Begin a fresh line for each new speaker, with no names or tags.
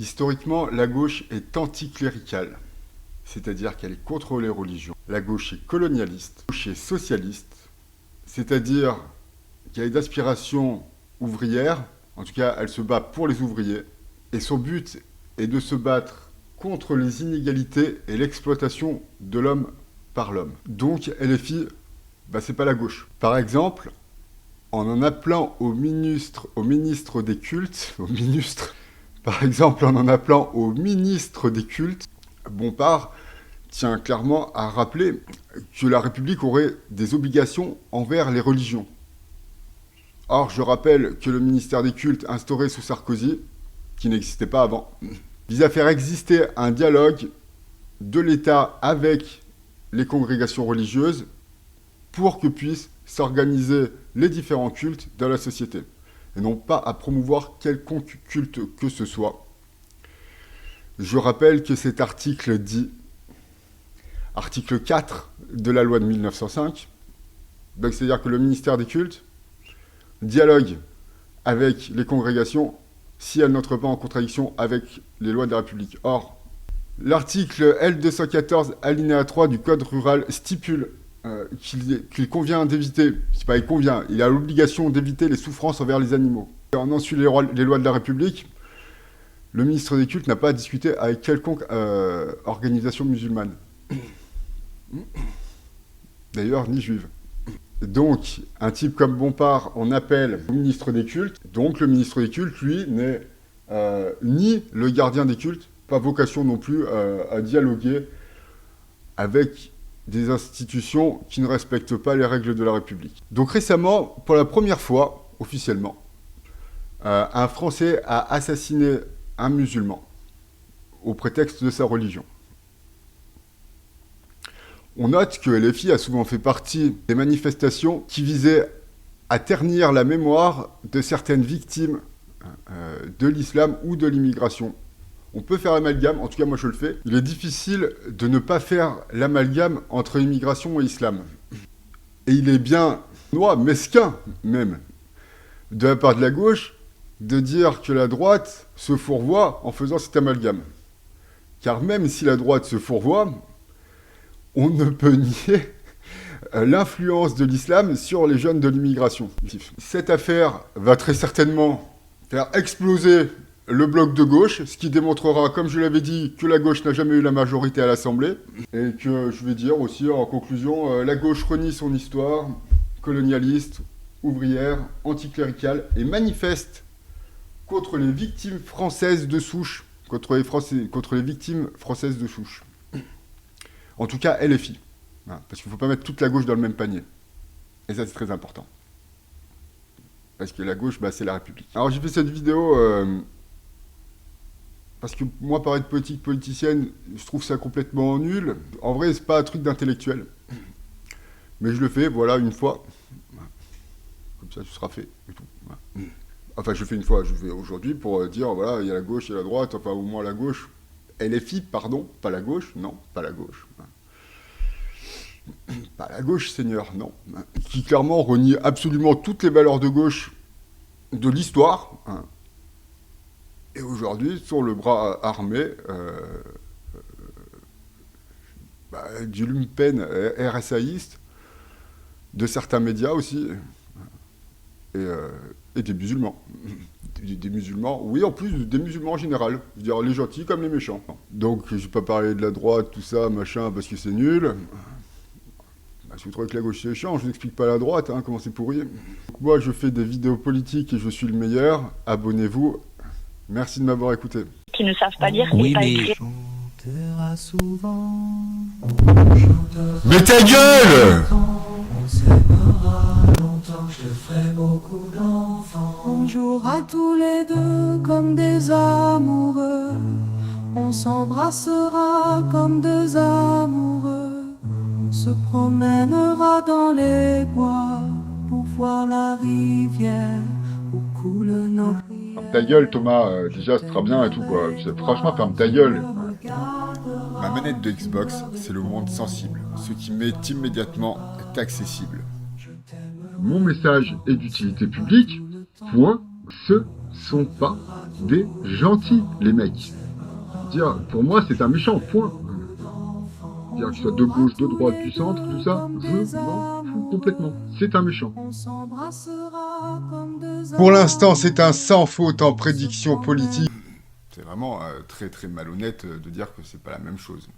Historiquement, la gauche est anticléricale, c'est-à-dire qu'elle est contre les religions. La gauche est colonialiste, la gauche est socialiste, c'est-à-dire qu'elle a des aspirations ouvrières, en tout cas elle se bat pour les ouvriers, et son but est de se battre contre les inégalités et l'exploitation de l'homme par l'homme. Donc LFI, c'est pas la gauche. Par exemple, en appelant au ministre des cultes, Bompard tient clairement à rappeler que la République aurait des obligations envers les religions. Or, je rappelle que le ministère des cultes instauré sous Sarkozy, qui n'existait pas avant, vise à faire exister un dialogue de l'État avec les congrégations religieuses pour que puissent s'organiser les différents cultes dans la société, et non pas à promouvoir quelconque culte que ce soit. Je rappelle que cet article dit, article 4 de la loi de 1905, donc c'est-à-dire que le ministère des cultes dialogue avec les congrégations si elles n'entrent pas en contradiction avec les lois de la République. Or, l'article L214 alinéa 3 du Code rural stipule qu'il convient d'éviter, c'est pas il convient, il a l'obligation d'éviter les souffrances envers les animaux. En suit les lois de la République, le ministre des cultes n'a pas à discuter avec quelconque organisation musulmane. D'ailleurs, ni juive. Donc, un type comme Bompard en appelle au ministre des cultes. Donc, le ministre des cultes, lui, n'est ni le gardien des cultes, pas vocation non plus à dialoguer avec des institutions qui ne respectent pas les règles de la République. Donc, récemment, pour la première fois, officiellement, un Français a assassiné un musulman au prétexte de sa religion. On note que LFI a souvent fait partie des manifestations qui visaient à ternir la mémoire de certaines victimes de l'islam ou de l'immigration. On peut faire l'amalgame, en tout cas moi je le fais. Il est difficile de ne pas faire l'amalgame entre immigration et islam. Et il est bien mesquin même, de la part de la gauche, de dire que la droite se fourvoie en faisant cet amalgame. Car même si la droite se fourvoie, on ne peut nier l'influence de l'islam sur les jeunes de l'immigration. Cette affaire va très certainement faire exploser le bloc de gauche, ce qui démontrera, comme je l'avais dit, que la gauche n'a jamais eu la majorité à l'Assemblée, et que, je vais dire aussi en conclusion, la gauche renie son histoire colonialiste, ouvrière, anticléricale, et manifeste contre les victimes françaises de souche, contre les victimes françaises de souche. En tout cas, LFI. Voilà, parce qu'il ne faut pas mettre toute la gauche dans le même panier. Et ça, c'est très important. Parce que la gauche, c'est la République. Alors, j'ai fait cette vidéo parce que moi, paraître politique politicienne, je trouve ça complètement nul. En vrai, c'est pas un truc d'intellectuel. Mais je le fais, voilà, une fois. Comme ça, ce sera fait, et tout. Voilà. Enfin, je le fais une fois, je le fais aujourd'hui pour dire, voilà, il y a la gauche, il y a la droite, enfin, au moins la gauche. LFI, pardon, pas la gauche, non, pas la gauche. Pas la gauche, Seigneur, non. Qui clairement renie absolument toutes les valeurs de gauche de l'histoire. Et aujourd'hui, sur le bras armé du lumpen RSAïste, de certains médias aussi, et des musulmans. Des musulmans, oui, en plus des musulmans en général. Je veux dire, les gentils comme les méchants. Donc, je vais pas parler de la droite, tout ça, machin, parce que c'est nul. Si vous trouvez que la gauche c'est chiant, je vous explique pas la droite, comment c'est pourri. Donc, moi, je fais des vidéos politiques et je suis le meilleur. Abonnez-vous. Merci de m'avoir écouté.
Qui ne savent pas lire
Oui,
et pas
mais...
écrire.
Mais ta gueule!
On s'aimera longtemps, je te ferai beaucoup d'enfants. On jouera tous les deux comme des amoureux. On s'embrassera comme deux amoureux. On se promènera dans les bois pour voir la rivière où coulent nos prières.
Ta gueule, Thomas, déjà, ce sera bien et tout, quoi. Franchement, ferme ta gueule. Ma manette de Xbox, c'est le monde sensible. Ce qui m'est immédiatement est accessible. Mon message est d'utilité publique. Point. sont pas des gentils, les mecs. Dire, pour moi, c'est un méchant, point. Dire qu'il soit de gauche, de droite, du centre, tout ça, je m'en fous complètement. C'est un méchant. Pour l'instant, c'est un sans faute en prédiction politique. C'est vraiment très très malhonnête de dire que c'est pas la même chose.